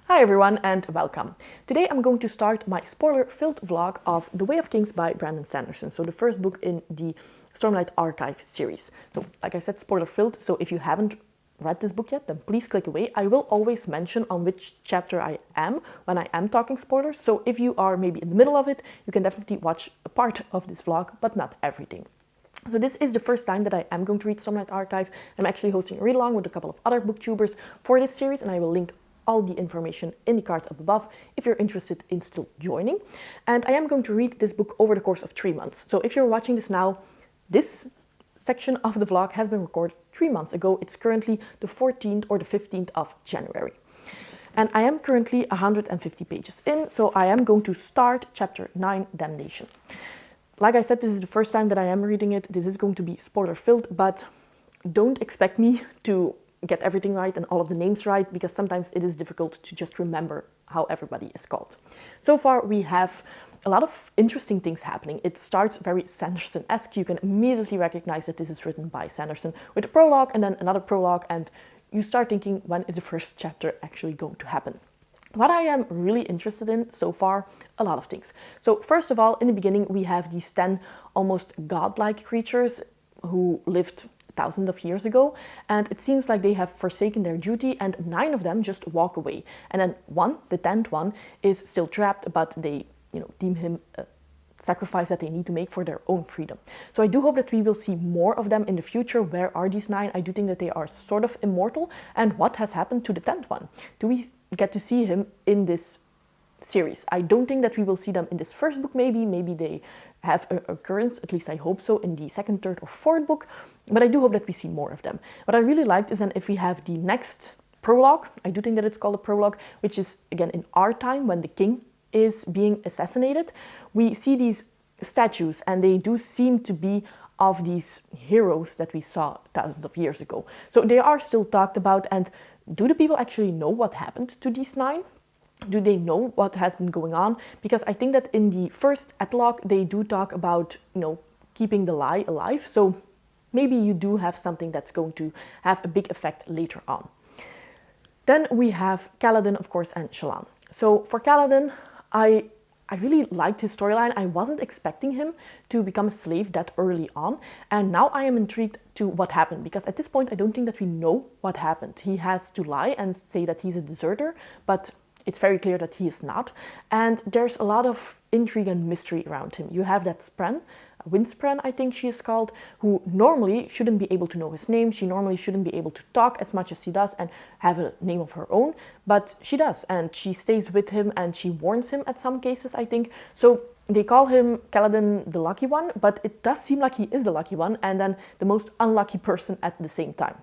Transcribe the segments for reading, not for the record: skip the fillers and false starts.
Hi everyone and welcome. Today I'm going to start my spoiler-filled vlog of The Way of Kings by Brandon Sanderson, so the first book in the Stormlight Archive series. So like I said, spoiler-filled, so if you haven't read this book yet, then please click away. I will always mention on which chapter I am when I am talking spoilers, so if you are maybe in the middle of it, you can definitely watch a part of this vlog, but not everything. So this is the first time that I am going to read Stormlight Archive. I'm actually hosting a read-along with a couple of other booktubers for this series, and I will link all the information in the cards up above if you're interested in still joining. And I am going to read this book over the course of 3 months. So if you're watching this now, this section of the vlog has been recorded 3 months ago. It's currently the 14th or the 15th of January. And I am currently 150 pages in, so I am going to start chapter 9, Damnation. Like I said, this is the first time that I am reading it. This is going to be spoiler-filled, but don't expect me to get everything right and all of the names right, because sometimes it is difficult to just remember how everybody is called. So far we have a lot of interesting things happening. It starts very Sanderson-esque. You can immediately recognize that this is written by Sanderson with a prologue and then another prologue, and you start thinking, when is the first chapter actually going to happen? What I am really interested in so far, a lot of things. So first of all, in the beginning we have these 10 almost godlike creatures who lived thousands of years ago, and it seems like they have forsaken their duty, and 9 of them just walk away, and then the 10th one, is still trapped, but they deem him a sacrifice that they need to make for their own freedom. So I do hope that we will see more of them in the future. Where are these 9? I do think that they are sort of immortal, and what has happened to the 10th one? Do we get to see him in this series? I don't think that we will see them in this first book. Maybe they have an occurrence, at least I hope so, in the second, third or fourth book, but I do hope that we see more of them. What I really liked is then if we have the next prologue, I do think that it's called a prologue, which is again in our time when the king is being assassinated. We see these statues and they do seem to be of these heroes that we saw thousands of years ago. So they are still talked about, and do the people actually know what happened to these 9? Do they know what has been going on? Because I think that in the first epilogue they do talk about, keeping the lie alive. So maybe you do have something that's going to have a big effect later on. Then we have Kaladin, of course, and Shallan. So for Kaladin, I really liked his storyline. I wasn't expecting him to become a slave that early on, and now I am intrigued to what happened, because at this point I don't think that we know what happened. He has to lie and say that he's a deserter, but it's very clear that he is not, and there's a lot of intrigue and mystery around him. You have that Spren, Windspren I think she is called, who normally shouldn't be able to know his name. She normally shouldn't be able to talk as much as he does and have a name of her own, but she does, and she stays with him and she warns him at some cases, I think. So they call him Kaladin the lucky one, but it does seem like he is the lucky one and then the most unlucky person at the same time.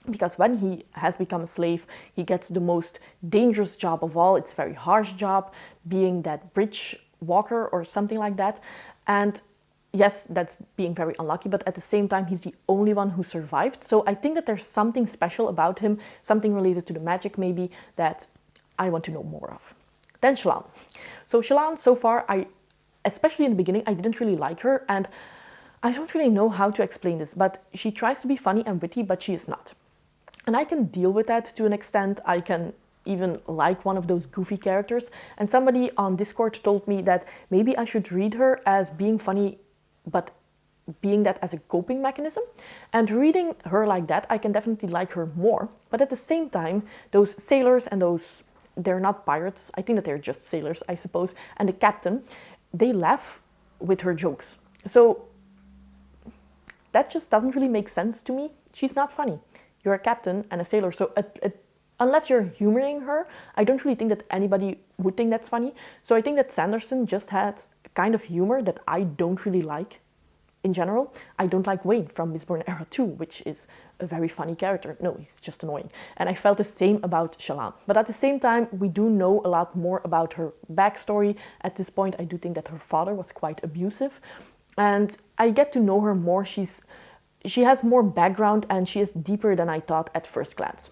Because when he has become a slave, he gets the most dangerous job of all. It's a very harsh job, being that bridge walker or something like that. And yes, that's being very unlucky, but at the same time, he's the only one who survived. So I think that there's something special about him, something related to the magic maybe, that I want to know more of. Then Shallan. So Shallan, so far, especially in the beginning, I didn't really like her, and I don't really know how to explain this, but she tries to be funny and witty, but she is not. And I can deal with that to an extent. I can even like one of those goofy characters. And somebody on Discord told me that maybe I should read her as being funny, but being that as a coping mechanism. And reading her like that, I can definitely like her more. But at the same time, those sailors and they're not pirates. I think that they're just sailors, I suppose. And the captain, they laugh with her jokes. So that just doesn't really make sense to me. She's not funny. You're a captain and a sailor, so unless you're humoring her, I don't really think that anybody would think that's funny. So I think that Sanderson just has a kind of humor that I don't really like in general. I don't like Wayne from Mistborn Era 2, which is a very funny character. No, he's just annoying. And I felt the same about Shallan. But at the same time, we do know a lot more about her backstory. At this point, I do think that her father was quite abusive. And I get to know her more. She has more background and she is deeper than I thought at first glance.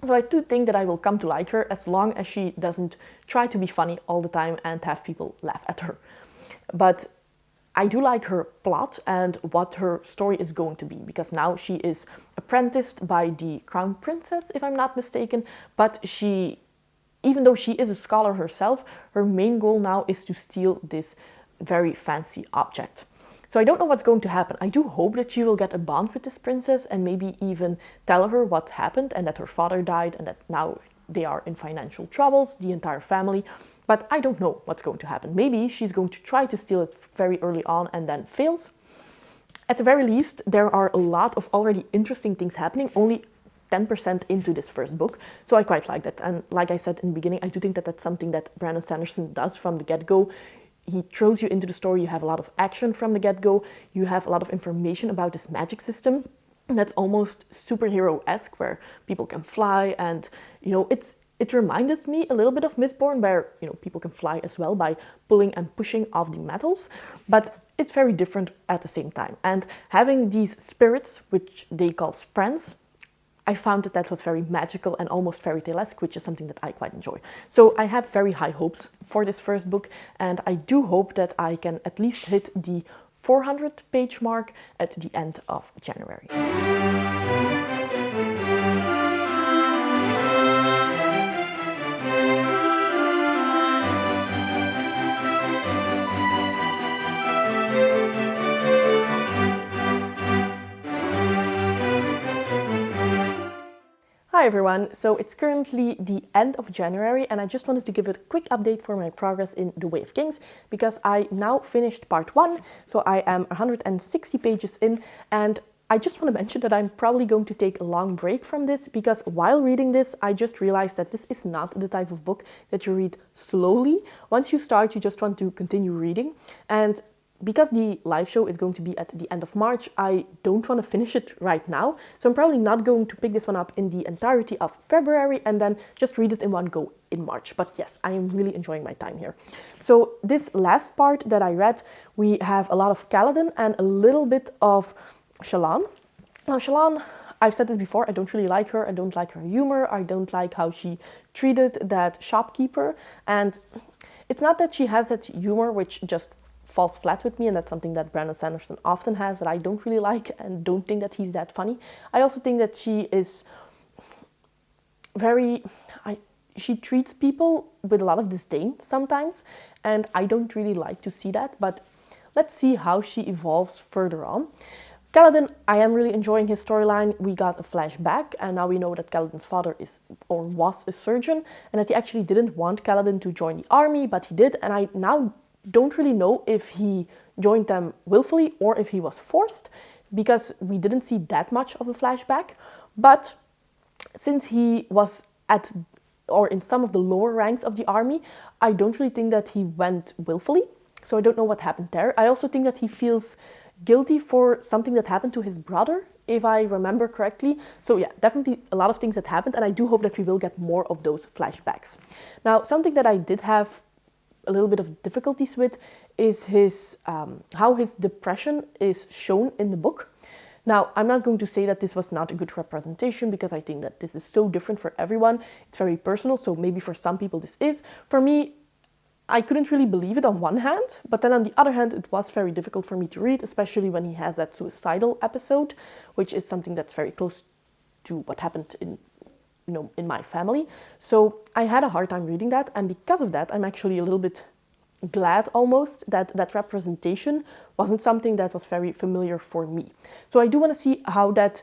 So I do think that I will come to like her as long as she doesn't try to be funny all the time and have people laugh at her. But I do like her plot and what her story is going to be, because now she is apprenticed by the Crown Princess, if I'm not mistaken, but she even though she is a scholar herself, her main goal now is to steal this very fancy object. So I don't know what's going to happen. I do hope that she will get a bond with this princess and maybe even tell her what happened and that her father died and that now they are in financial troubles, the entire family. But I don't know what's going to happen. Maybe she's going to try to steal it very early on and then fails. At the very least, there are a lot of already interesting things happening, only 10% into this first book. So I quite like that. And like I said in the beginning, I do think that that's something that Brandon Sanderson does from the get-go. He throws you into the story, you have a lot of action from the get-go, you have a lot of information about this magic system. And that's almost superhero-esque, where people can fly, and it reminded me a little bit of Mistborn, where people can fly as well by pulling and pushing off the metals, but it's very different at the same time. And having these spirits, which they call sprens, I found that was very magical and almost fairy tale-esque, which is something that I quite enjoy. So I have very high hopes for this first book, and I do hope that I can at least hit the 400-page mark at the end of January. Hi everyone, so it's currently the end of January and I just wanted to give a quick update for my progress in The Way of Kings, because I now finished part 1, so I am 160 pages in, and I just want to mention that I'm probably going to take a long break from this, because while reading this I just realized that this is not the type of book that you read slowly. Once you start, you just want to continue reading, and because the live show is going to be at the end of March, I don't want to finish it right now. So I'm probably not going to pick this one up in the entirety of February and then just read it in one go in March. But yes, I am really enjoying my time here. So this last part that I read, we have a lot of Kaladin and a little bit of Shallan. Now Shallan, I've said this before, I don't really like her. I don't like her humor. I don't like how she treated that shopkeeper. And it's not that she has that humor which just falls flat with me, and that's something that Brandon Sanderson often has that I don't really like and don't think that he's that funny. I also think that she is she treats people with a lot of disdain sometimes, and I don't really like to see that, but let's see how she evolves further on. Kaladin, I am really enjoying his storyline. We got a flashback, and now we know that Kaladin's father was a surgeon, and that he actually didn't want Kaladin to join the army, but he did, and I now don't really know if he joined them willfully or if he was forced, because we didn't see that much of a flashback. But since he was in some of the lower ranks of the army, I don't really think that he went willfully. So I don't know what happened there. I also think that he feels guilty for something that happened to his brother, if I remember correctly. So yeah, definitely a lot of things that happened, and I do hope that we will get more of those flashbacks. Now, something that I did have a little bit of difficulties with is how his depression is shown in the book. Now, I'm not going to say that this was not a good representation, because I think that this is so different for everyone. It's very personal, so maybe for some people this is. For me, I couldn't really believe it on one hand, but then on the other hand, it was very difficult for me to read, especially when he has that suicidal episode, which is something that's very close to what happened in my family. So I had a hard time reading that, and because of that, I'm actually a little bit glad almost that that representation wasn't something that was very familiar for me. So I do want to see how that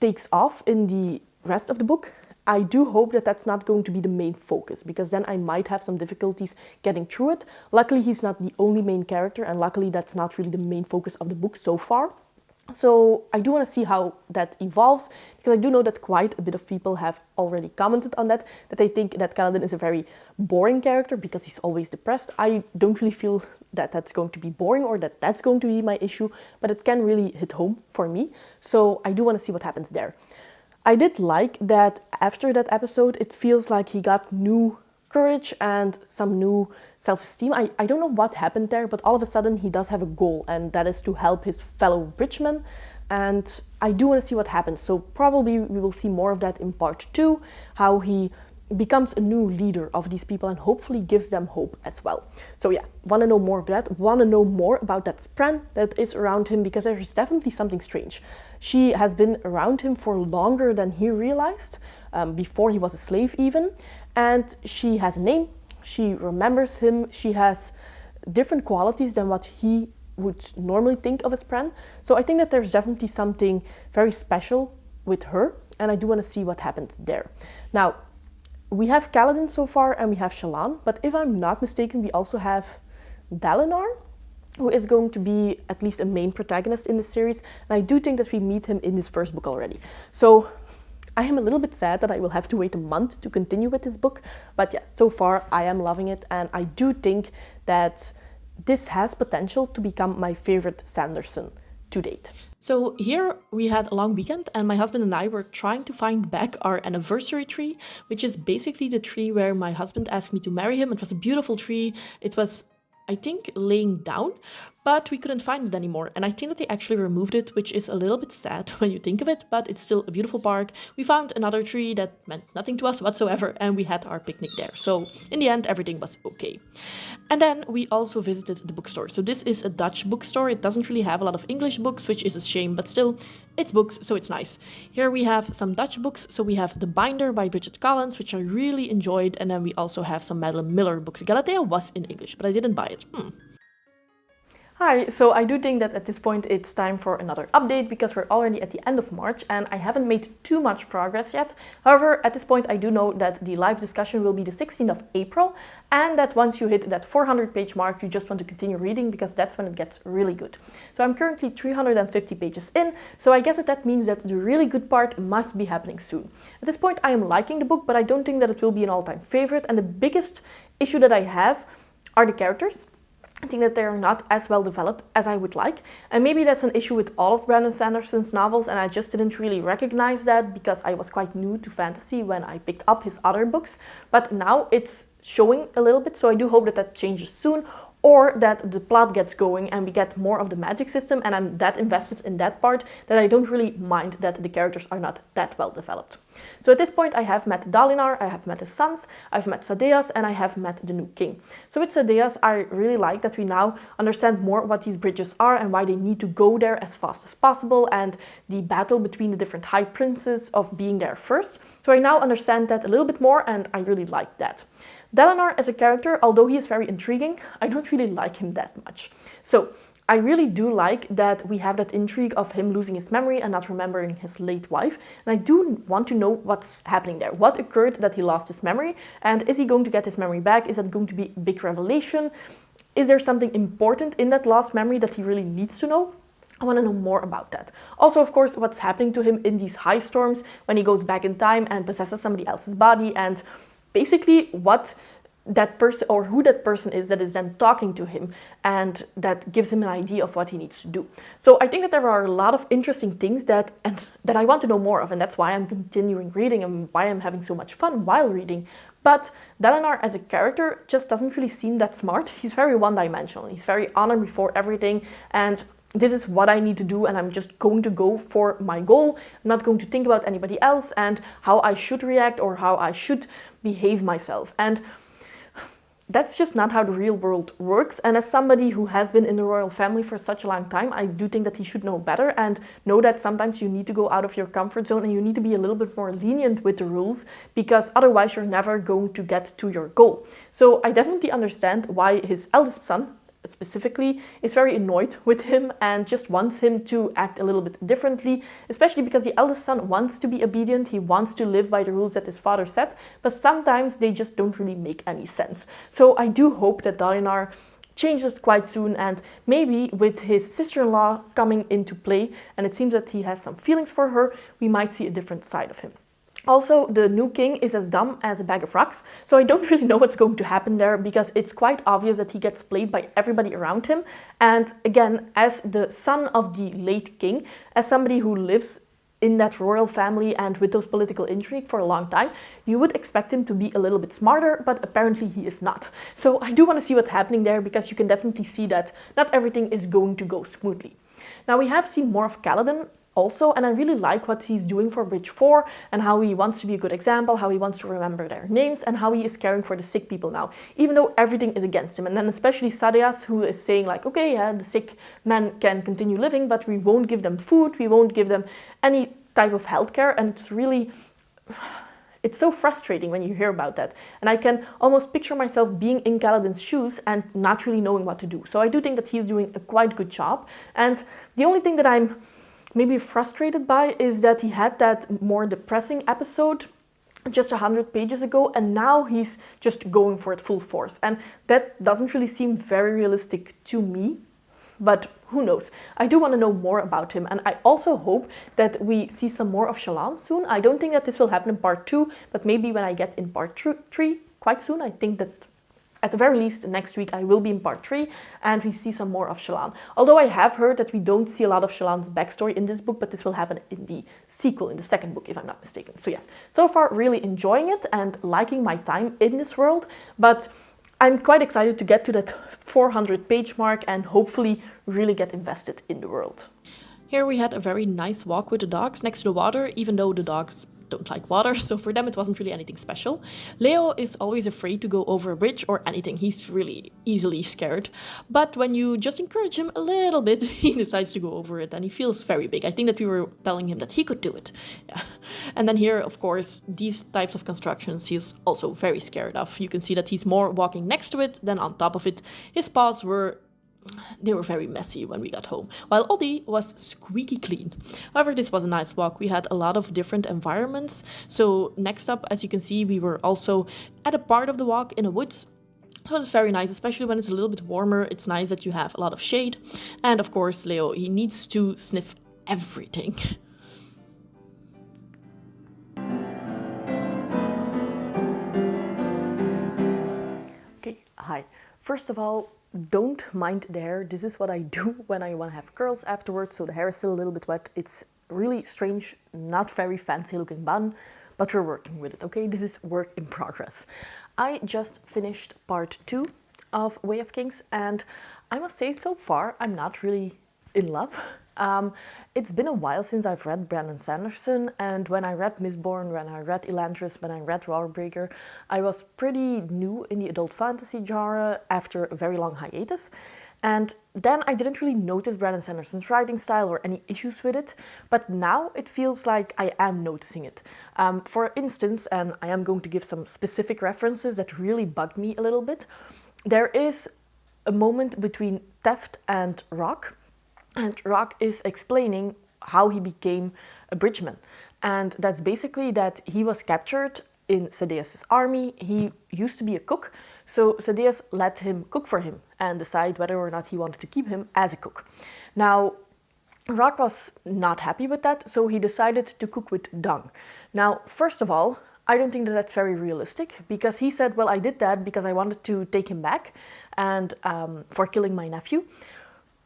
takes off in the rest of the book. I do hope that that's not going to be the main focus, because then I might have some difficulties getting through it. Luckily, he's not the only main character, and luckily that's not really the main focus of the book so far. So I do want to see how that evolves, because I do know that quite a bit of people have already commented on that they think that Kaladin is a very boring character because he's always depressed. I don't really feel that that's going to be boring or that that's going to be my issue, but it can really hit home for me. So I do want to see what happens there. I did like that after that episode, it feels like he got new courage and some new self-esteem. I don't know what happened there, but all of a sudden he does have a goal, and that is to help his fellow Bridgemen, and I do want to see what happens. So probably we will see more of that in part 2, how he becomes a new leader of these people and hopefully gives them hope as well. So yeah, want to know more of that, want to know more about that Spren that is around him, because there's definitely something strange. She has been around him for longer than he realized, before he was a slave even, and she has a name, she remembers him, she has different qualities than what he would normally think of as Spren. So I think that there's definitely something very special with her, and I do want to see what happens there. Now, we have Kaladin so far, and we have Shallan, but if I'm not mistaken, we also have Dalinar, who is going to be at least a main protagonist in the series, and I do think that we meet him in this first book already. So I am a little bit sad that I will have to wait a month to continue with this book, but yeah, so far I am loving it, and I do think that this has potential to become my favorite Sanderson to date. So here we had a long weekend, and my husband and I were trying to find back our anniversary tree, which is basically the tree where my husband asked me to marry him. It was a beautiful tree. It was, I think, laying down, but we couldn't find it anymore. And I think that they actually removed it, which is a little bit sad when you think of it, but it's still a beautiful park. We found another tree that meant nothing to us whatsoever, and we had our picnic there. So in the end, everything was okay. And then we also visited the bookstore. So this is a Dutch bookstore. It doesn't really have a lot of English books, which is a shame, but still, it's books, so it's nice. Here we have some Dutch books. So we have The Binder by Bridget Collins, which I really enjoyed. And then we also have some Madeline Miller books. Galatea was in English, but I didn't buy it. Hi, so I do think that at this point it's time for another update, because we're already at the end of March and I haven't made too much progress yet. However, at this point I do know that the live discussion will be the 16th of April, and that once you hit that 400-page mark, you just want to continue reading, because that's when it gets really good. So I'm currently 350 pages in, so I guess that means that the really good part must be happening soon. At this point I am liking the book, but I don't think that it will be an all-time favorite, and the biggest issue that I have are the characters. I think that they are not as well developed as I would like, and maybe that's an issue with all of Brandon Sanderson's novels, and I just didn't really recognize that because I was quite new to fantasy when I picked up his other books, but now it's showing a little bit, so I do hope that that changes soon, or that the plot gets going and we get more of the magic system, and I'm that invested in that part that I don't really mind that the characters are not that well developed. So at this point I have met Dalinar, I have met his sons, I've met Sadeas, and I have met the new king. So with Sadeas, I really like that we now understand more what these bridges are and why they need to go there as fast as possible, and the battle between the different high princes of being there first. So I now understand that a little bit more, and I really like that. Dalinar as a character, although he is very intriguing, I don't really like him that much. So I really do like that we have that intrigue of him losing his memory and not remembering his late wife. And I do want to know what's happening there. What occurred that he lost his memory? And is he going to get his memory back? Is that going to be a big revelation? Is there something important in that lost memory that he really needs to know? I want to know more about that. Also, of course, what's happening to him in these high storms when he goes back in time and possesses somebody else's body, and basically what that person or who that person is that is then talking to him, and that gives him an idea of what he needs to do. So I think that there are a lot of interesting things that I want to know more of, and that's why I'm continuing reading and why I'm having so much fun while reading. But Dalinar as a character just doesn't really seem that smart. He's very one-dimensional. He's very honor before everything, and this is what I need to do, and I'm just going to go for my goal. I'm not going to think about anybody else and how I should react or how I should behave myself. And that's just not how the real world works. And as somebody who has been in the royal family for such a long time, I do think that he should know better and know that sometimes you need to go out of your comfort zone and you need to be a little bit more lenient with the rules, because otherwise you're never going to get to your goal. So I definitely understand why his eldest son specifically is very annoyed with him and just wants him to act a little bit differently, especially because the eldest son wants to be obedient, he wants to live by the rules that his father set, but sometimes they just don't really make any sense. So I do hope that Dalinar changes quite soon, and maybe with his sister-in-law coming into play, and it seems that he has some feelings for her, we might see a different side of him. Also, the new king is as dumb as a bag of rocks, so I don't really know what's going to happen there, because it's quite obvious that he gets played by everybody around him. And again, as the son of the late king, as somebody who lives in that royal family and with those political intrigue for a long time, you would expect him to be a little bit smarter, but apparently he is not. So I do want to see what's happening there, because you can definitely see that not everything is going to go smoothly. Now we have seen more of Kaladin also, and I really like what he's doing for Bridge 4 and how he wants to be a good example, how he wants to remember their names, and how he is caring for the sick people now, even though everything is against him. And then especially Sadeas, who is saying like, okay, yeah, the sick men can continue living, but we won't give them food, we won't give them any type of healthcare, and it's so frustrating when you hear about that. And I can almost picture myself being in Kaladin's shoes and not really knowing what to do. So I do think that he's doing a quite good job. And the only thing that I'm maybe frustrated by is that he had that more depressing episode just 100 pages ago, and now he's just going for it full force. And that doesn't really seem very realistic to me, but who knows? I do want to know more about him, and I also hope that we see some more of Shallan soon. I don't think that this will happen in part 2, but maybe when I get in part 3 quite soon. I think that at the very least next week I will be in part 3 and we see some more of Shallan. Although I have heard that we don't see a lot of Shallan's backstory in this book, but this will happen in the sequel, in the second book, if I'm not mistaken. So yes, so far really enjoying it and liking my time in this world, but I'm quite excited to get to that 400 page mark and hopefully really get invested in the world. Here we had a very nice walk with the dogs next to the water, even though the dogs don't like water, so for them it wasn't really anything special. Leo is always afraid to go over a bridge or anything. He's really easily scared. But when you just encourage him a little bit, he decides to go over it and he feels very big. I think that we were telling him that he could do it. Yeah. And then here, of course, these types of constructions he's also very scared of. You can see that he's more walking next to it than on top of it. His paws were very messy when we got home, while Oddie was squeaky clean. However, this was a nice walk. We had a lot of different environments. So next up, as you can see, we were also at a part of the walk in the woods. So it's very nice, especially when it's a little bit warmer. It's nice that you have a lot of shade. And of course, Leo, he needs to sniff everything. Okay, hi. First of all, don't mind the hair. This is what I do when I want to have curls afterwards, so the hair is still a little bit wet. It's really strange, not very fancy looking bun, but we're working with it, okay? This is work in progress. I just finished part 2 of Way of Kings, and I must say so far I'm not really in love. It's been a while since I've read Brandon Sanderson, and when I read Mistborn, when I read Elantris, when I read Warbreaker, I was pretty new in the adult fantasy genre after a very long hiatus. And then I didn't really notice Brandon Sanderson's writing style or any issues with it, but now it feels like I am noticing it. For instance, and I am going to give some specific references that really bugged me a little bit, there is a moment between Teft and Rock, and Rock is explaining how he became a bridgeman. And that's basically that he was captured in Sadeas' army. He used to be a cook, so Sadeas let him cook for him and decide whether or not he wanted to keep him as a cook. Now, Rock was not happy with that, so he decided to cook with dung. Now, first of all, I don't think that that's very realistic, because he said, well, I did that because I wanted to take him back and for killing my nephew.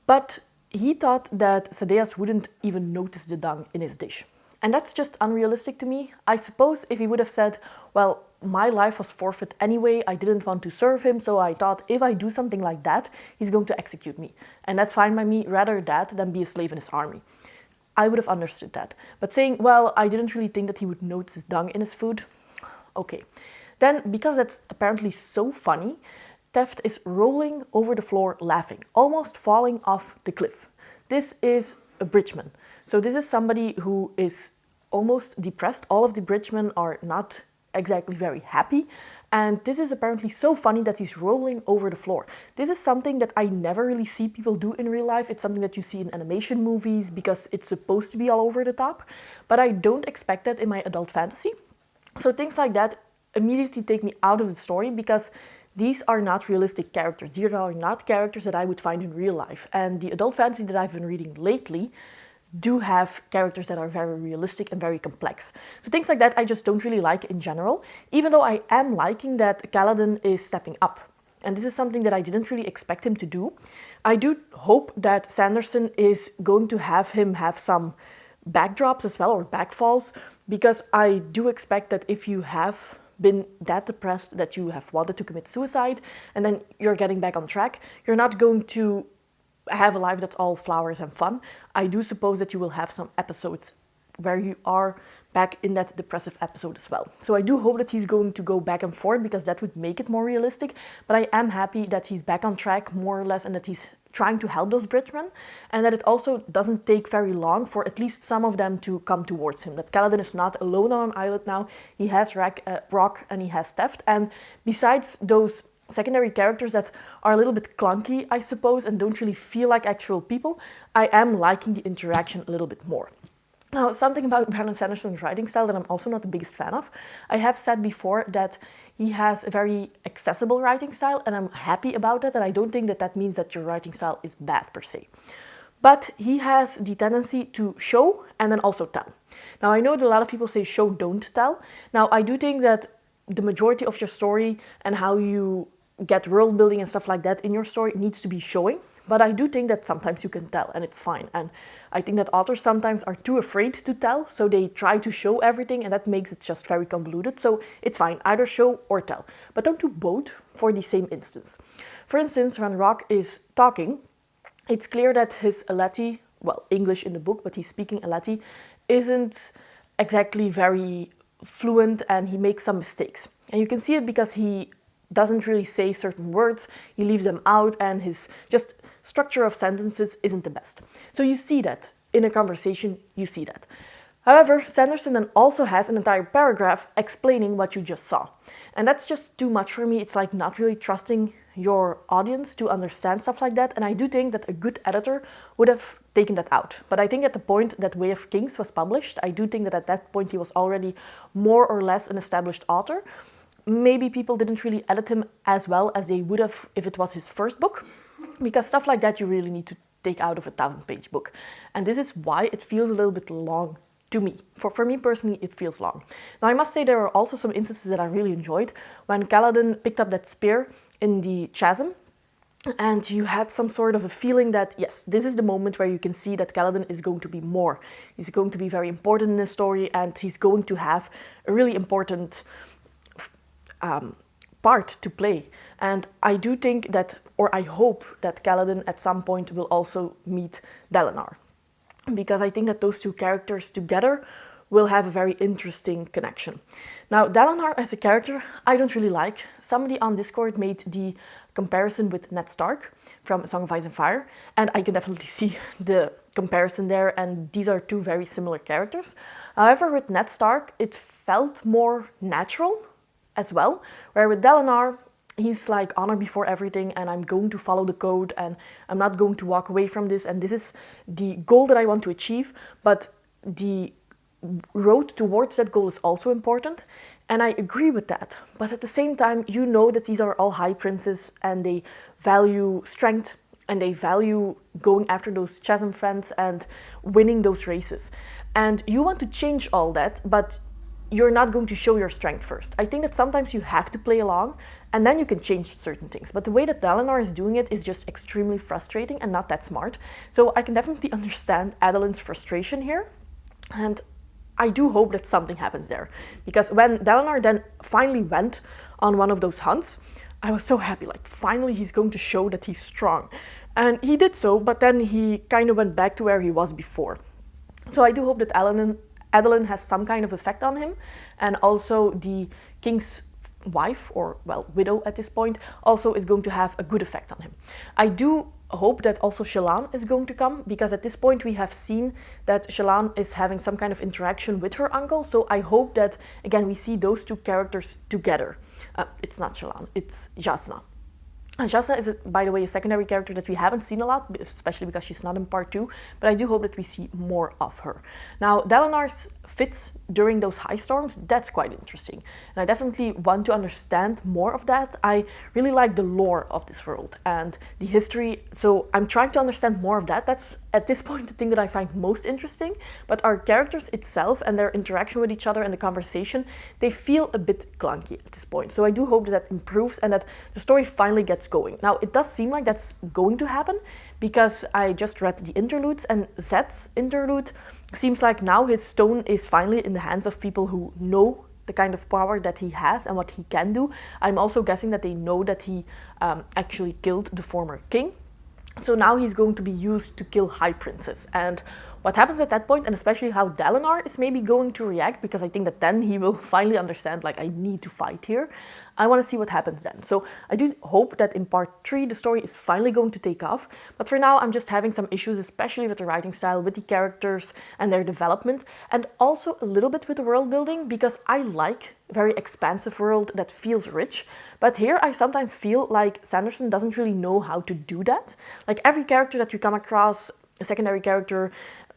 But he thought that Sadeas wouldn't even notice the dung in his dish. And that's just unrealistic to me. I suppose if he would have said, well, my life was forfeit anyway, I didn't want to serve him, so I thought if I do something like that, he's going to execute me. And that's fine by me, rather that than be a slave in his army. I would have understood that. But saying, well, I didn't really think that he would notice dung in his food, okay. Then, because that's apparently so funny, Teft is rolling over the floor laughing, almost falling off the cliff. This is a bridgeman. So this is somebody who is almost depressed. All of the bridgemen are not exactly very happy. And this is apparently so funny that he's rolling over the floor. This is something that I never really see people do in real life. It's something that you see in animation movies because it's supposed to be all over the top. But I don't expect that in my adult fantasy. So things like that immediately take me out of the story, because these are not realistic characters. These are not characters that I would find in real life. And the adult fantasy that I've been reading lately do have characters that are very realistic and very complex. So things like that I just don't really like in general, even though I am liking that Kaladin is stepping up. And this is something that I didn't really expect him to do. I do hope that Sanderson is going to have him have some backdrops as well, or backfalls, because I do expect that if you have been that depressed that you have wanted to commit suicide and then you're getting back on track, you're not going to have a life that's all flowers and fun. I do suppose that you will have some episodes where you are back in that depressive episode as well. So I do hope that he's going to go back and forth, because that would make it more realistic. But I am happy that he's back on track, more or less, and that he's trying to help those bridgemen, and that it also doesn't take very long for at least some of them to come towards him. That Kaladin is not alone on an island now. He has Rock and he has Teft, and besides those secondary characters that are a little bit clunky, I suppose, and don't really feel like actual people, I am liking the interaction a little bit more. Now, something about Brandon Sanderson's writing style that I'm also not the biggest fan of. I have said before that he has a very accessible writing style, and I'm happy about that, and I don't think that that means that your writing style is bad per se. But he has the tendency to show and then also tell. Now, I know that a lot of people say show, don't tell. Now, I do think that the majority of your story and how you get world building and stuff like that in your story needs to be showing. But I do think that sometimes you can tell, and it's fine. And I think that authors sometimes are too afraid to tell, so they try to show everything, and that makes it just very convoluted. So it's fine, either show or tell. But don't do both for the same instance. For instance, when Rock is talking, it's clear that his Aleti, well, English in the book, but he's speaking Aleti, isn't exactly very fluent, and he makes some mistakes. And you can see it because he doesn't really say certain words, he leaves them out, and his just structure of sentences isn't the best. So you see that in a conversation, you see that. However, Sanderson then also has an entire paragraph explaining what you just saw. And that's just too much for me. It's like not really trusting your audience to understand stuff like that. And I do think that a good editor would have taken that out. But I think at the point that Way of Kings was published, I do think that at that point he was already more or less an established author. Maybe people didn't really edit him as well as they would have if it was his first book. Because stuff like that you really need to take out of a 1000-page book. And this is why it feels a little bit long to me. For me personally, it feels long. Now, I must say there are also some instances that I really enjoyed. When Kaladin picked up that spear in the chasm, and you had some sort of a feeling that, yes, this is the moment where you can see that Kaladin is going to be more. He's going to be very important in the story, and he's going to have a really important part to play. And I do think that, or I hope that Kaladin at some point will also meet Dalinar. Because I think that those two characters together will have a very interesting connection. Now, Dalinar as a character, I don't really like. Somebody on Discord made the comparison with Ned Stark from A Song of Ice and Fire, and I can definitely see the comparison there, and these are two very similar characters. However, with Ned Stark, it felt more natural as well, where with Dalinar, he's like honor before everything, and I'm going to follow the code, and I'm not going to walk away from this, and this is the goal that I want to achieve, but the road towards that goal is also important, and I agree with that. But at the same time, you know that these are all high princes, and they value strength, and they value going after those chasm friends and winning those races. And you want to change all that, but you're not going to show your strength first. I think that sometimes you have to play along, and then you can change certain things. But the way that Dalinar is doing it is just extremely frustrating and not that smart. So I can definitely understand Adelin's frustration here. And I do hope that something happens there. Because when Dalinar then finally went on one of those hunts, I was so happy, like finally he's going to show that he's strong. And he did so, but then he kind of went back to where he was before. So I do hope that Adelin has some kind of effect on him, and also the king's wife, or well, widow at this point, also is going to have a good effect on him. I do hope that also Shallan is going to come, because at this point we have seen that Shallan is having some kind of interaction with her uncle, so I hope that, again, we see those two characters together. It's not Shallan, it's Jasnah. And Jasnah is, by the way, a secondary character that we haven't seen a lot, especially because she's not in part 2, but I do hope that we see more of her. Now, Dalinar's fits during those high storms, that's quite interesting. And I definitely want to understand more of that. I really like the lore of this world and the history, so I'm trying to understand more of that. That's, at this point, the thing that I find most interesting. But our characters itself and their interaction with each other and the conversation, they feel a bit clunky at this point. So I do hope that improves and that the story finally gets going. Now, it does seem like that's going to happen, because I just read the interludes, and Zed's interlude seems like now his stone is finally in the hands of people who know the kind of power that he has and what he can do. I'm also guessing that they know that he actually killed the former king. So now he's going to be used to kill High Princess. And what happens at that point, and especially how Dalinar is maybe going to react, because I think that then he will finally understand, like, I need to fight here. I want to see what happens then. So I do hope that in part 3 the story is finally going to take off. But for now I'm just having some issues, especially with the writing style, with the characters and their development, and also a little bit with the world building, because I like a very expansive world that feels rich. But here I sometimes feel like Sanderson doesn't really know how to do that. Like every character that you come across, a secondary character,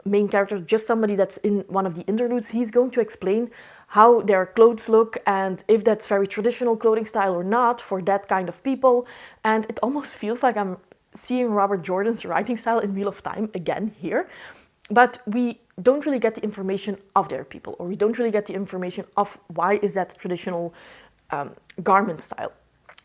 main character, just somebody that's in one of the interludes, he's going to explain how their clothes look and if that's very traditional clothing style or not for that kind of people. And it almost feels like I'm seeing Robert Jordan's writing style in Wheel of Time again here. But we don't really get the information of their people, or we don't really get the information of why is that traditional garment style.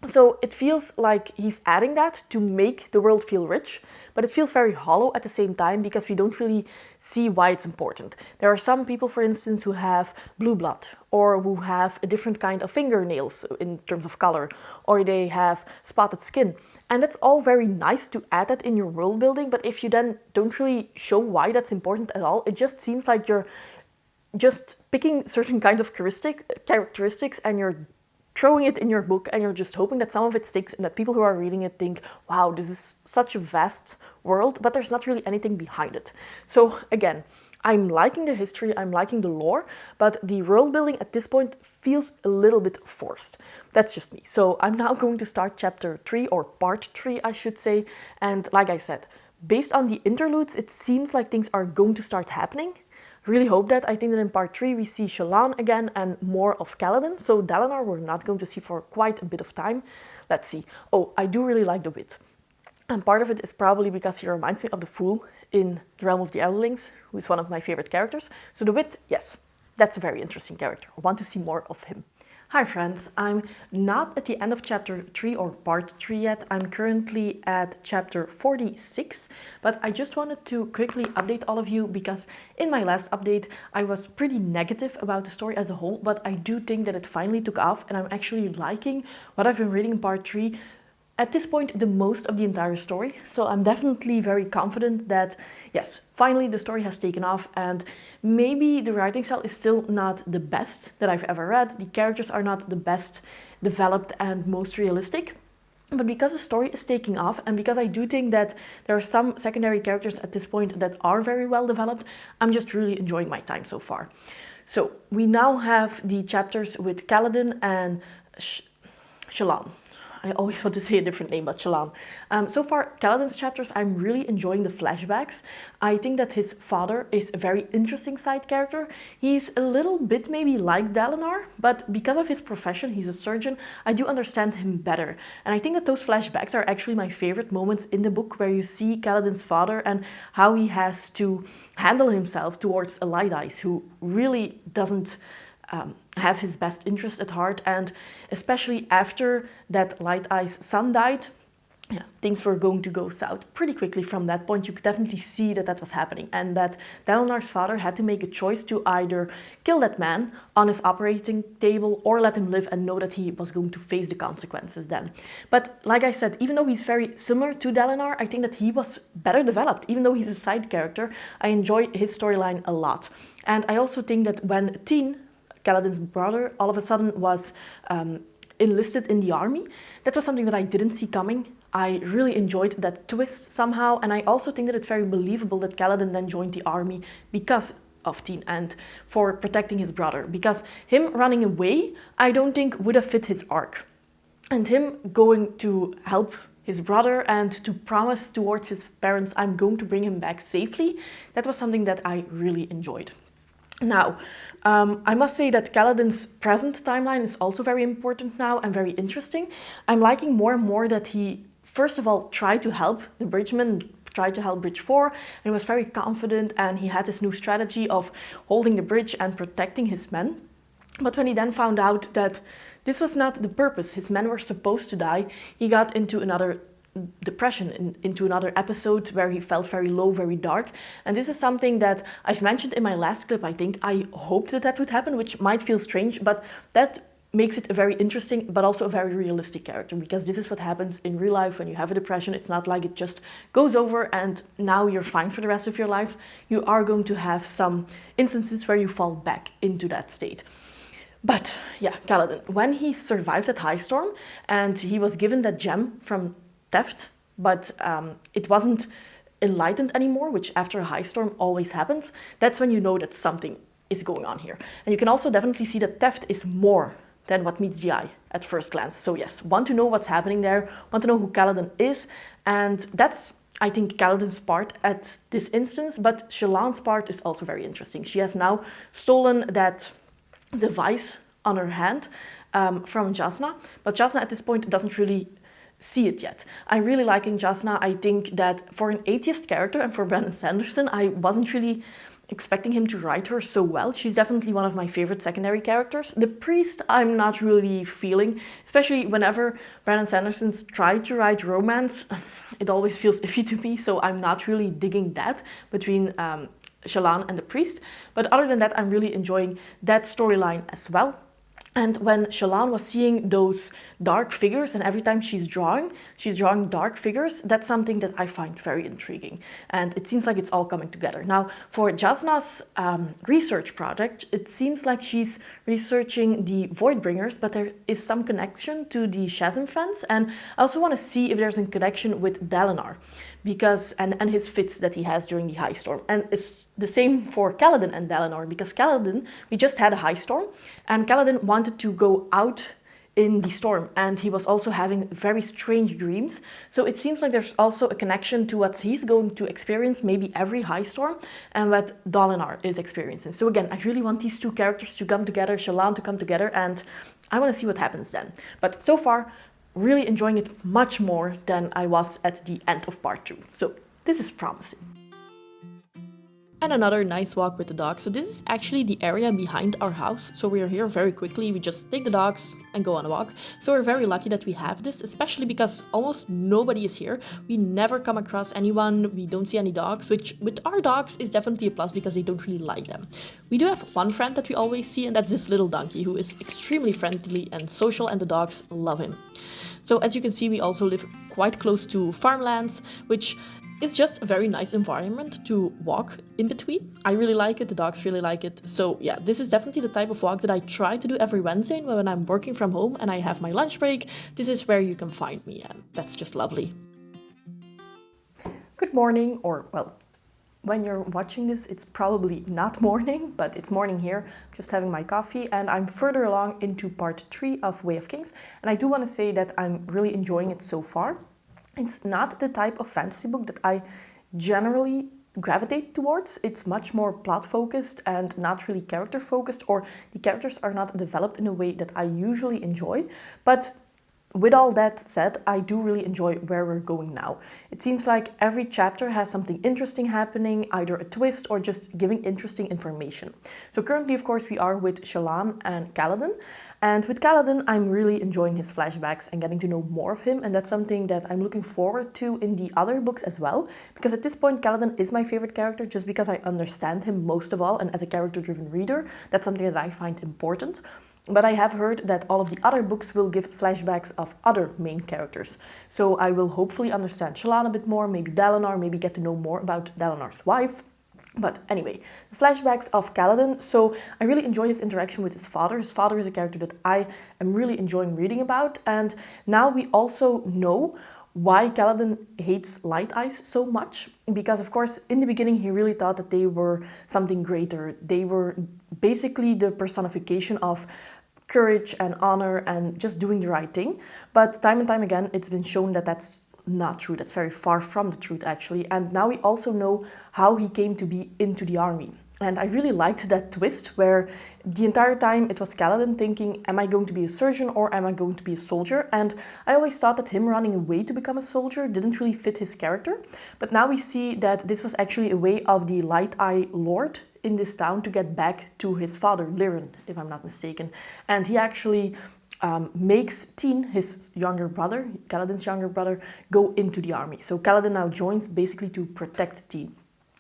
So it feels like he's adding that to make the world feel rich, but it feels very hollow at the same time because we don't really see why it's important. There are some people, for instance, who have blue blood, or who have a different kind of fingernails in terms of color, or they have spotted skin. And that's all very nice to add that in your world building, but if you then don't really show why that's important at all, it just seems like you're just picking certain kinds of characteristics and you're throwing it in your book, and you're just hoping that some of it sticks and that people who are reading it think, wow, this is such a vast world, but there's not really anything behind it. So again, I'm liking the history, I'm liking the lore, but the world building at this point feels a little bit forced. That's just me. So I'm now going to start chapter 3, or part 3 I should say, and like I said, based on the interludes, it seems like things are going to start happening. Really hope that. I think that in part 3 we see Shallan again and more of Kaladin, so Dalinar we're not going to see for quite a bit of time. Let's see. Oh, I do really like the Wit. And part of it is probably because he reminds me of the Fool in The Realm of the Elderlings, who is one of my favorite characters. So the Wit, yes, that's a very interesting character. I want to see more of him. Hi friends, I'm not at the end of chapter 3 or part 3 yet. I'm currently at chapter 46, but I just wanted to quickly update all of you because in my last update I was pretty negative about the story as a whole, but I do think that it finally took off and I'm actually liking what I've been reading in part 3. At this point, the most of the entire story. So I'm definitely very confident that, yes, finally the story has taken off, and maybe the writing style is still not the best that I've ever read. The characters are not the best developed and most realistic. But because the story is taking off, and because I do think that there are some secondary characters at this point that are very well developed, I'm just really enjoying my time so far. So we now have the chapters with Kaladin and Shallan. I always want to say a different name, but Shallan. So far, Kaladin's chapters, I'm really enjoying the flashbacks. I think that his father is a very interesting side character. He's a little bit maybe like Dalinar, but because of his profession, he's a surgeon, I do understand him better. And I think that those flashbacks are actually my favorite moments in the book, where you see Kaladin's father and how he has to handle himself towards a Light Eyes who really doesn't have his best interest at heart, and especially after that Light Eye's son died, yeah, things were going to go south pretty quickly from that point. You could definitely see that that was happening, and that Dalinar's father had to make a choice to either kill that man on his operating table or let him live and know that he was going to face the consequences then. But like I said, even though he's very similar to Dalinar, I think that he was better developed. Even though he's a side character, I enjoy his storyline a lot. And I also think that when Tien, Kaladin's brother, all of a sudden was enlisted in the army, that was something that I didn't see coming. I really enjoyed that twist somehow, and I also think that it's very believable that Kaladin then joined the army because of Tien and for protecting his brother, because him running away I don't think would have fit his arc, and him going to help his brother and to promise towards his parents, I'm going to bring him back safely, that was something that I really enjoyed. Now, I must say that Kaladin's present timeline is also very important now and very interesting. I'm liking more and more that he, first of all, tried to help the Bridgemen, tried to help Bridge 4, and was very confident, and he had this new strategy of holding the bridge and protecting his men. But when he then found out that this was not the purpose, his men were supposed to die, he got into another depression, into another episode where he felt very low, very dark. And this is something that I've mentioned in my last clip. I think I hoped that that would happen, which might feel strange, but that makes it a very interesting but also a very realistic character, because this is what happens in real life when you have a depression. It's not like it just goes over and now you're fine for the rest of your life. You are going to have some instances where you fall back into that state. But yeah, Kaladin, when he survived that high storm and he was given that gem from theft, but it wasn't enlightened anymore, which after a high storm always happens, that's when you know that something is going on here. And you can also definitely see that theft is more than what meets the eye at first glance. So yes, want to know what's happening there, want to know who Kaladin is, and that's, I think, Kaladin's part at this instance, but Shallan's part is also very interesting. She has now stolen that device on her hand from Jasnah, but Jasnah at this point doesn't really see it yet. I'm really liking Jasnah. I think that for an atheist character and for Brandon Sanderson, I wasn't really expecting him to write her so well. She's definitely one of my favorite secondary characters. The priest I'm not really feeling, especially whenever Brandon Sanderson's tried to write romance, it always feels iffy to me, so I'm not really digging that between Shallan and the priest. But other than that, I'm really enjoying that storyline as well. And when Shallan was seeing those dark figures, and every time she's drawing dark figures, that's something that I find very intriguing. And it seems like it's all coming together. Now, for Jasnah's research project, it seems like she's researching the Voidbringers, but there is some connection to the Chasm Fence. And I also want to see if there's a connection with Dalinar, because and his fits that he has during the high storm. And it's the same for Kaladin and Dalinar, because Kaladin, we just had a high storm, and Kaladin wanted to go out in the storm, and he was also having very strange dreams. So it seems like there's also a connection to what he's going to experience maybe every high storm and what Dalinar is experiencing. So again, I really want these two characters to come together, Shallan to come together, and I want to see what happens then. But so far, really enjoying it much more than I was at the end of part 2. So this is promising. And another nice walk with the dog. So this is actually the area behind our house. So we are here very quickly. We just take the dogs and go on a walk. So we're very lucky that we have this, especially because almost nobody is here. We never come across anyone. We don't see any dogs, which with our dogs is definitely a plus because they don't really like them. We do have one friend that we always see, and that's this little donkey who is extremely friendly and social, and the dogs love him. So as you can see, we also live quite close to farmlands, which is just a very nice environment to walk in between. I really like it, the dogs really like it. So yeah, this is definitely the type of walk that I try to do every Wednesday when I'm working from home and I have my lunch break. This is where you can find me, and that's just lovely. Good morning, or well, when you're watching this, it's probably not morning, but it's morning here. I'm just having my coffee, and I'm further along into part 3 of Way of Kings. And I do want to say that I'm really enjoying it so far. It's not the type of fantasy book that I generally gravitate towards. It's much more plot focused and not really character focused, or the characters are not developed in a way that I usually enjoy. But with all that said, I do really enjoy where we're going now. It seems like every chapter has something interesting happening, either a twist or just giving interesting information. So currently, of course, we are with Shallan and Kaladin. And with Kaladin, I'm really enjoying his flashbacks and getting to know more of him. And that's something that I'm looking forward to in the other books as well. Because at this point, Kaladin is my favorite character just because I understand him most of all. And as a character-driven reader, that's something that I find important. But I have heard that all of the other books will give flashbacks of other main characters. So I will hopefully understand Shallan a bit more, maybe Dalinar, maybe get to know more about Dalinar's wife. But anyway, the flashbacks of Kaladin. So I really enjoy his interaction with his father. His father is a character that I am really enjoying reading about. And now we also know why Kaladin hates Light Eyes so much. Because of course, in the beginning, he really thought that they were something greater. They were basically the personification of courage and honor and just doing the right thing. But time and time again, it's been shown that that's not true. That's very far from the truth, actually. And now we also know how he came to be into the army. And I really liked that twist where the entire time it was Kaladin thinking, am I going to be a surgeon or am I going to be a soldier? And I always thought that him running away to become a soldier didn't really fit his character. But now we see that this was actually a way of the Light Eye Lord in this town to get back to his father, Liren, if I'm not mistaken. And he actually makes Teen, his younger brother, Kaladin's younger brother, go into the army. So Kaladin now joins basically to protect Teen.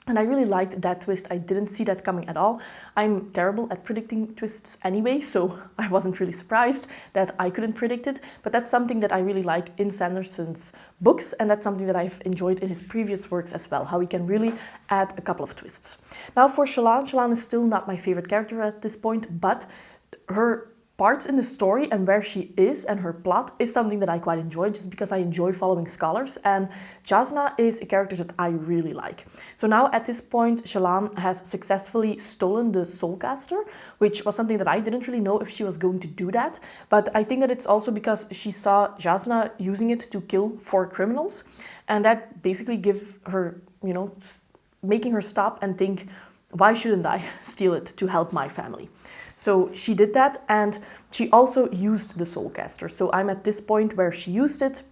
And I really liked that twist. I didn't see that coming at all. I'm terrible at predicting twists anyway, so I wasn't really surprised that I couldn't predict it. But that's something that I really like in Sanderson's books, and that's something that I've enjoyed in his previous works as well, how he can really add a couple of twists. Now for Shallan, Shallan is still not my favorite character at this point, but her parts in the story and where she is and her plot is something that I quite enjoy, just because I enjoy following scholars, and Jasnah is a character that I really like. So now at this point, Shallan has successfully stolen the Soulcaster, which was something that I didn't really know if she was going to do that, but I think that it's also because she saw Jasnah using it to kill 4 criminals, and that basically give her, you know, making her stop and think, why shouldn't I steal it to help my family? So she did that, and she also used the Soulcaster. So I'm at this point where she used it,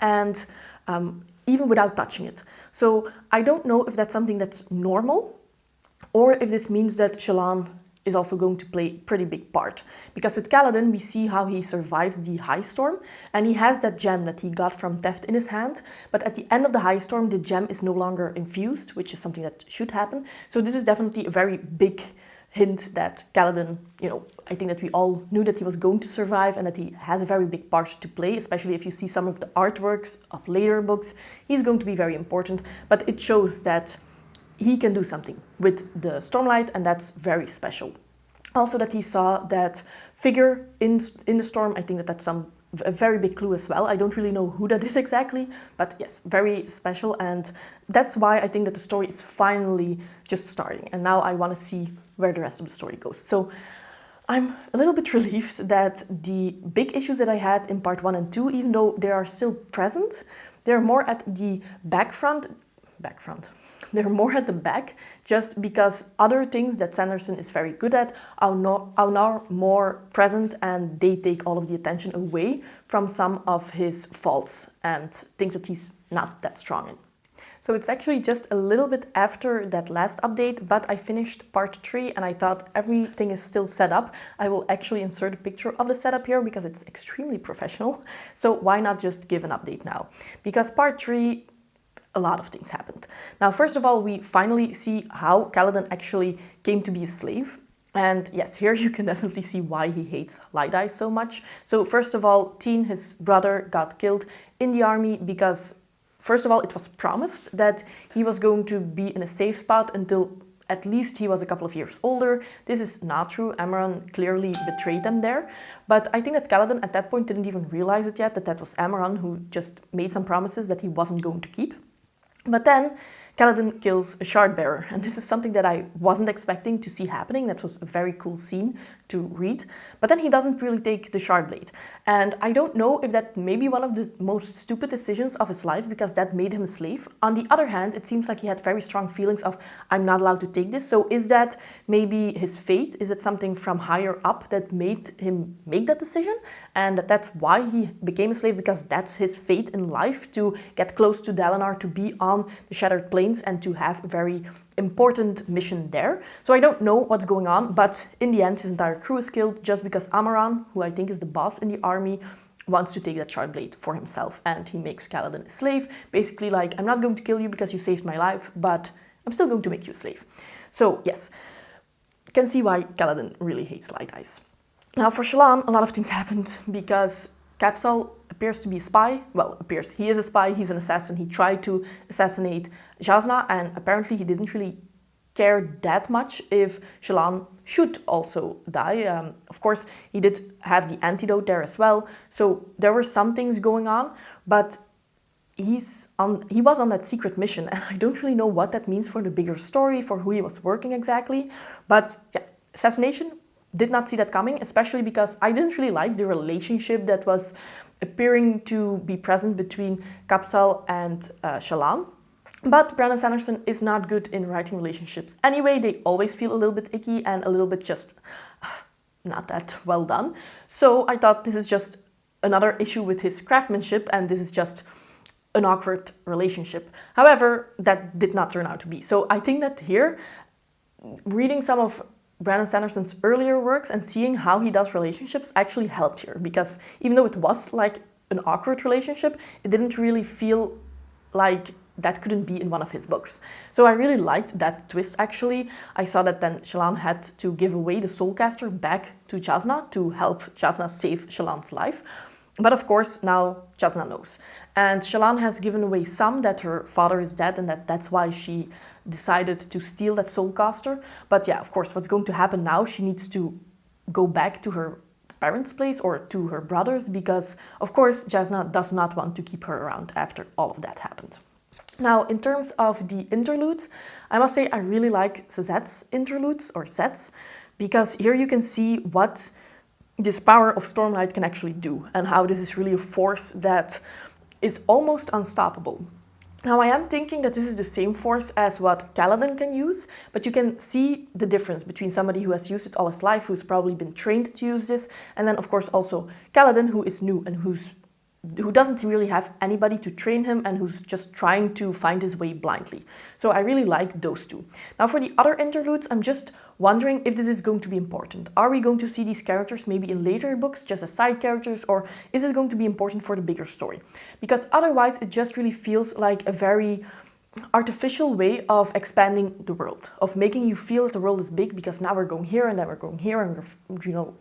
and even without touching it. So I don't know if that's something that's normal, or if this means that Shallan is also going to play a pretty big part. Because with Kaladin, we see how he survives the High Storm, and he has that gem that he got from Teft in his hand, but at the end of the High Storm, the gem is no longer infused, which is something that should happen. So this is definitely a very big hint that Kaladin, you know, I think that we all knew that he was going to survive and that he has a very big part to play, especially if you see some of the artworks of later books. He's going to be very important, but it shows that he can do something with the Stormlight, and that's very special. Also that he saw that figure in the storm, I think that that's a very big clue as well. I don't really know who that is exactly, but yes, very special, and that's why I think that the story is finally just starting, and now I want to see where the rest of the story goes. So I'm a little bit relieved that the big issues that I had in part 1 and 2, even though they are still present, they're more at the they're more at the back, just because other things that Sanderson is very good at are now more present, and they take all of the attention away from some of his faults and things that he's not that strong in. So it's actually just a little bit after that last update, but I finished part 3 and I thought everything is still set up. I will actually insert a picture of the setup here because it's extremely professional. So why not just give an update now? Because part 3, a lot of things happened. Now, first of all, we finally see how Kaladin actually came to be a slave. And yes, here you can definitely see why he hates Light Eyes so much. So first of all, Teen, his brother, got killed in the army because, first of all, it was promised that he was going to be in a safe spot until at least he was a couple of years older. This is not true. Amaran clearly betrayed them there. But I think that Kaladin at that point didn't even realize it yet, that that was Amaran who just made some promises that he wasn't going to keep. But then Kaladin kills a Shardbearer, and this is something that I wasn't expecting to see happening. That was a very cool scene to read. But then he doesn't really take the Shardblade. And I don't know if that may be one of the most stupid decisions of his life, because that made him a slave. On the other hand, it seems like he had very strong feelings of, I'm not allowed to take this. So is that maybe his fate? Is it something from higher up that made him make that decision? And that's why he became a slave, because that's his fate in life, to get close to Dalinar, to be on the Shattered Plains and to have a very important mission there. So I don't know what's going on, but in the end his entire crew is killed just because Amaran, who I think is the boss in the army, wants to take that Shardblade for himself, and he makes Kaladin a slave. Basically like, I'm not going to kill you because you saved my life, but I'm still going to make you a slave. So yes, you can see why Kaladin really hates Light Eyes. Now for Shallan, a lot of things happened because Capsal appears to be a spy. Well, he is a spy, he's an assassin. He tried to assassinate Jasnah, and apparently he didn't really care that much if Shallan should also die. Of course, he did have the antidote there as well, so there were some things going on, but he was on that secret mission, and I don't really know what that means for the bigger story, for who he was working exactly. But yeah, assassination, did not see that coming, especially because I didn't really like the relationship that was appearing to be present between Capsal and Shallan. But Brandon Sanderson is not good in writing relationships anyway. They always feel a little bit icky and a little bit just not that well done. So I thought this is just another issue with his craftsmanship, and this is just an awkward relationship. However, that did not turn out to be. So I think that here, reading some of Brandon Sanderson's earlier works and seeing how he does relationships actually helped here, because even though it was like an awkward relationship, it didn't really feel like that couldn't be in one of his books. So I really liked that twist actually. I saw that then Shallan had to give away the Soulcaster back to Jasnah to help Jasnah save Shallann's life. But of course now Jasnah knows. And Shallan has given away some, that her father is dead and that's why she decided to steal that Soulcaster. But yeah, of course, what's going to happen now, she needs to go back to her parents' place or to her brother's, because of course Jasnah does not want to keep her around after all of that happened. Now, in terms of the interludes, I must say I really like Sazette's interludes or sets, because here you can see what this power of Stormlight can actually do and how this is really a force that is almost unstoppable. Now, I am thinking that this is the same force as what Kaladin can use, but you can see the difference between somebody who has used it all his life, who's probably been trained to use this, and then of course also Kaladin, who is new and who doesn't really have anybody to train him and who's just trying to find his way blindly. So I really like those two. Now for the other interludes, I'm just wondering if this is going to be important. Are we going to see these characters maybe in later books just as side characters, or is this going to be important for the bigger story? Because otherwise it just really feels like a very artificial way of expanding the world, of making you feel that the world is big because now we're going here and then we're going here and we're,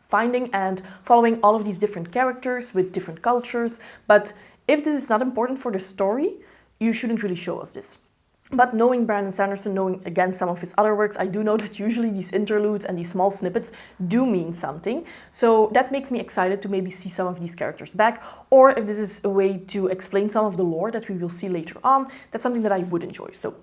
finding and following all of these different characters with different cultures. But if this is not important for the story, you shouldn't really show us this. But knowing Brandon Sanderson, knowing again some of his other works, I do know that usually these interludes and these small snippets do mean something. So that makes me excited to maybe see some of these characters back, or if this is a way to explain some of the lore that we will see later on, that's something that I would enjoy. So,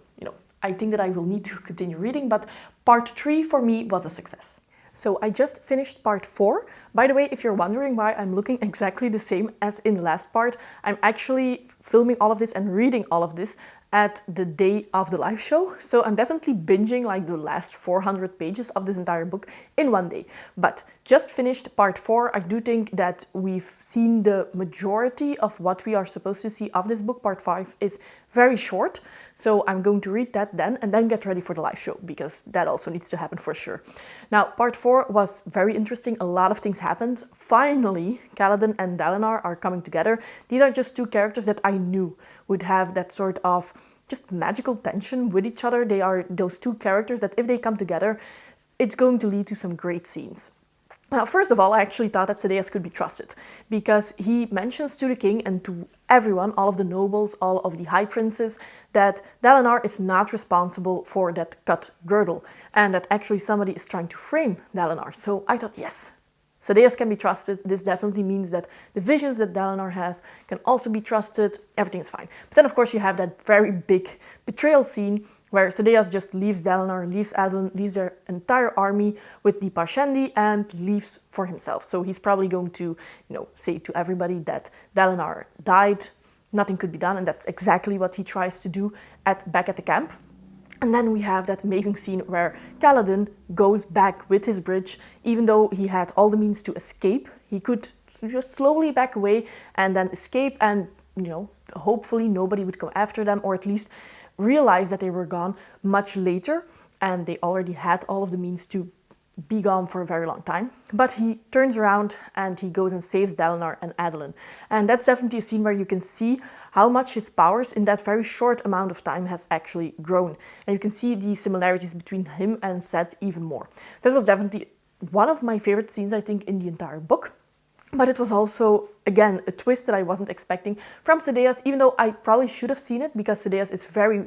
I think that I will need to continue reading, but part 3 for me was a success. So I just finished part 4. By the way, if you're wondering why I'm looking exactly the same as in the last part, I'm actually filming all of this and reading all of this at the day of the live show. So I'm definitely binging like the last 400 pages of this entire book in one day. But just finished part 4. I do think that we've seen the majority of what we are supposed to see of this book. Part 5 is very short. So I'm going to read that then and then get ready for the live show, because that also needs to happen for sure. Now, part 4 was very interesting. A lot of things happened. Finally, Kaladin and Dalinar are coming together. These are just two characters that I knew would have that sort of just magical tension with each other. They are those two characters that if they come together, it's going to lead to some great scenes. Now, first of all, I actually thought that Sadeas could be trusted, because he mentions to the king and to everyone, all of the nobles, all of the high princes, that Dalinar is not responsible for that cut girdle, and that actually somebody is trying to frame Dalinar. So I thought, yes, Sadeas can be trusted. This definitely means that the visions that Dalinar has can also be trusted. Everything is fine. But then, of course, you have that very big betrayal scene where Sadeas just leaves Dalinar, leaves Adolin, leaves their entire army with the Parshendi and leaves for himself. So he's probably going to, say to everybody that Dalinar died, nothing could be done, and that's exactly what he tries to do back at the camp. And then we have that amazing scene where Kaladin goes back with his bridge, even though he had all the means to escape. He could just slowly back away and then escape, and, hopefully nobody would come after them, or at least realize that they were gone much later, and they already had all of the means to be gone for a very long time. But he turns around and he goes and saves Dalinar and Adolin. And that's definitely a scene where you can see how much his powers in that very short amount of time has actually grown. And you can see the similarities between him and Zed even more. That was definitely one of my favorite scenes, I think, in the entire book. But it was also, again, a twist that I wasn't expecting from Sadeas, even though I probably should have seen it, because Sadeas is very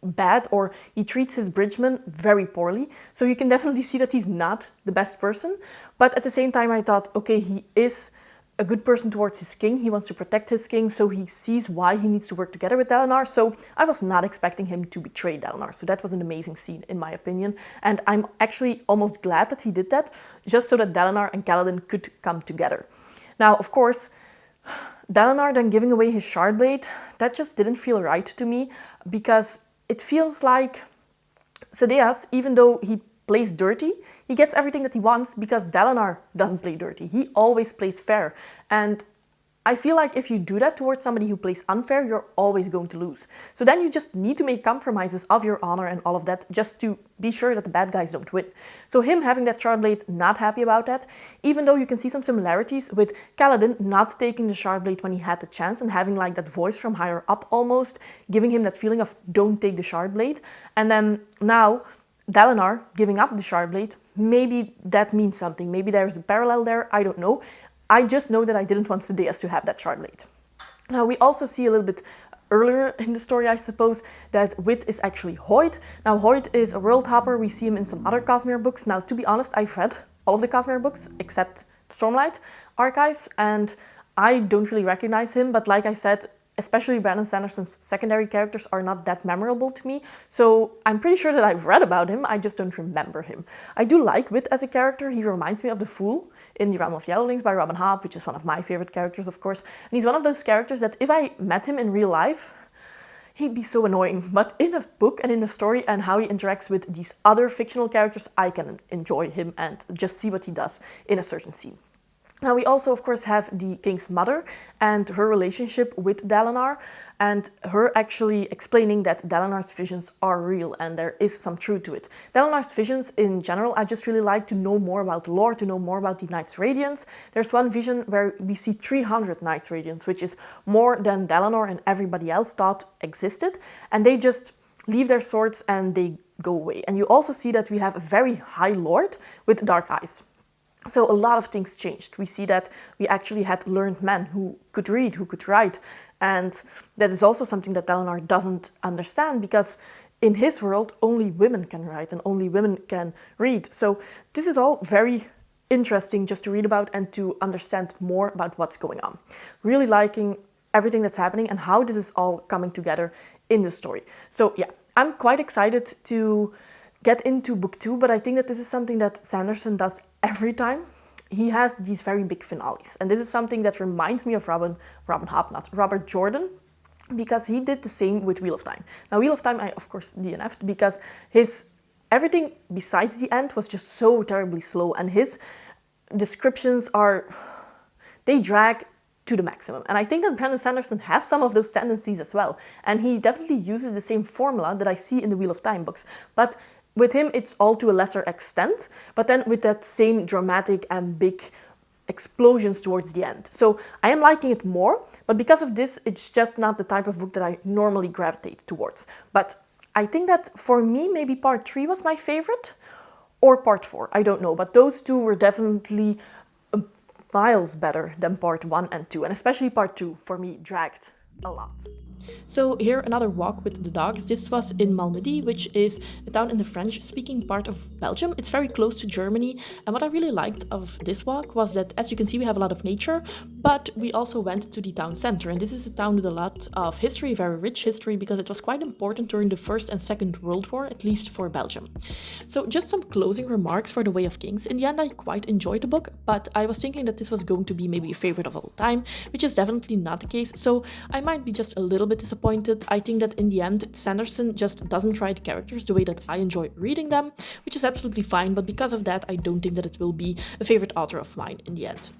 bad, or he treats his bridgemen very poorly. So you can definitely see that he's not the best person. But at the same time, I thought, okay, he is a good person towards his king. He wants to protect his king, so he sees why he needs to work together with Dalinar. So I was not expecting him to betray Dalinar. So that was an amazing scene, in my opinion. And I'm actually almost glad that he did that, just so that Dalinar and Kaladin could come together. Now, of course, Dalinar then giving away his Shardblade, that just didn't feel right to me, because it feels like Sadeas, even though he plays dirty, he gets everything that he wants, because Dalinar doesn't play dirty. He always plays fair. And I feel like if you do that towards somebody who plays unfair, you're always going to lose. So then you just need to make compromises of your honor and all of that just to be sure that the bad guys don't win. So him having that shard blade, not happy about that, even though you can see some similarities with Kaladin not taking the shard blade when he had the chance and having like that voice from higher up almost, giving him that feeling of don't take the shard blade. And then now Dalinar giving up the shard blade, maybe that means something. Maybe there's a parallel there, I don't know. I just know that I didn't want Sadeas to have that shard blade. Now we also see a little bit earlier in the story, I suppose, that Wit is actually Hoid. Now Hoid is a world hopper. We see him in some other Cosmere books. Now to be honest, I've read all of the Cosmere books except Stormlight archives, and I don't really recognize him, but like I said, especially Brandon Sanderson's secondary characters are not that memorable to me, so I'm pretty sure that I've read about him, I just don't remember him. I do like Wit as a character. He reminds me of the Fool in The Realm of Yellowlings by Robin Hobb, which is one of my favorite characters, of course, and he's one of those characters that if I met him in real life, he'd be so annoying, but in a book and in a story and how he interacts with these other fictional characters, I can enjoy him and just see what he does in a certain scene. Now we also, of course, have the King's mother and her relationship with Dalinar, and her actually explaining that Dalinar's visions are real and there is some truth to it. Dalinar's visions in general, I just really like to know more about the lore, to know more about the Knights Radiance. There's one vision where we see 300 Knights Radiance, which is more than Dalinar and everybody else thought existed, and they just leave their swords and they go away. And you also see that we have a very high lord with dark eyes. So a lot of things changed. We see that we actually had learned men who could read, who could write. And that is also something that Dalinar doesn't understand, because in his world, only women can write and only women can read. So this is all very interesting just to read about and to understand more about what's going on. Really liking everything that's happening and how this is all coming together in the story. So yeah, I'm quite excited to get into book 2, but I think that this is something that Sanderson does every time. He has these very big finales, and this is something that reminds me of Robert Jordan, because he did the same with Wheel of Time. Now Wheel of Time I of course DNF'd because everything besides the end was just so terribly slow, and his descriptions they drag to the maximum. And I think that Brandon Sanderson has some of those tendencies as well, and he definitely uses the same formula that I see in the Wheel of Time books, but with him, it's all to a lesser extent, but then with that same dramatic and big explosions towards the end. So I am liking it more, but because of this, it's just not the type of book that I normally gravitate towards. But I think that for me, maybe part 3 was my favorite, or part 4, I don't know. But those two were definitely miles better than part 1 and 2, and especially part 2 for me dragged a lot. So here another walk with the dogs. This was in Malmedy, which is a town in the French-speaking part of Belgium. It's very close to Germany, and what I really liked of this walk was that, as you can see, we have a lot of nature, but we also went to the town center, and this is a town with a lot of history, very rich history, because it was quite important during the First and Second World War, at least for Belgium. So just some closing remarks for The Way of Kings. In the end, I quite enjoyed the book, but I was thinking that this was going to be maybe a favorite of all time, which is definitely not the case, so I might be just a little bit disappointed. I think that in the end, Sanderson just doesn't write characters the way that I enjoy reading them, which is absolutely fine, but because of that, I don't think that it will be a favorite author of mine in the end.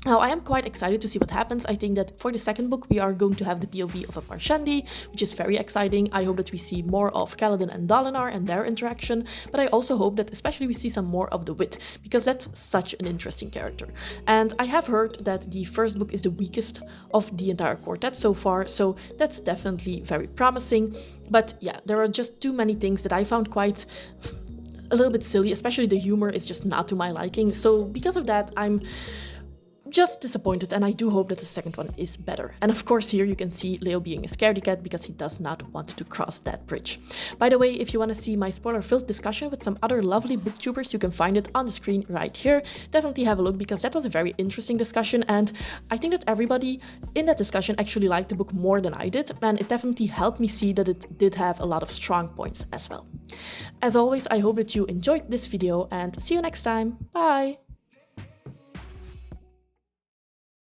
Now, I am quite excited to see what happens. I think that for the second book, we are going to have the POV of a Parshendi, which is very exciting. I hope that we see more of Kaladin and Dalinar and their interaction, but I also hope that especially we see some more of the Wit, because that's such an interesting character. And I have heard that the first book is the weakest of the entire quartet so far, so that's definitely very promising. But yeah, there are just too many things that I found quite a little bit silly, especially the humor is just not to my liking. So because of that, I'm just disappointed, and I do hope that the second one is better. And of course here you can see Leo being a scaredy cat because he does not want to cross that bridge. By the way, if you want to see my spoiler-filled discussion with some other lovely booktubers, you can find it on the screen right here. Definitely have a look, because that was a very interesting discussion, and I think that everybody in that discussion actually liked the book more than I did, and it definitely helped me see that it did have a lot of strong points as well. As always, I hope that you enjoyed this video, and see you next time. Bye!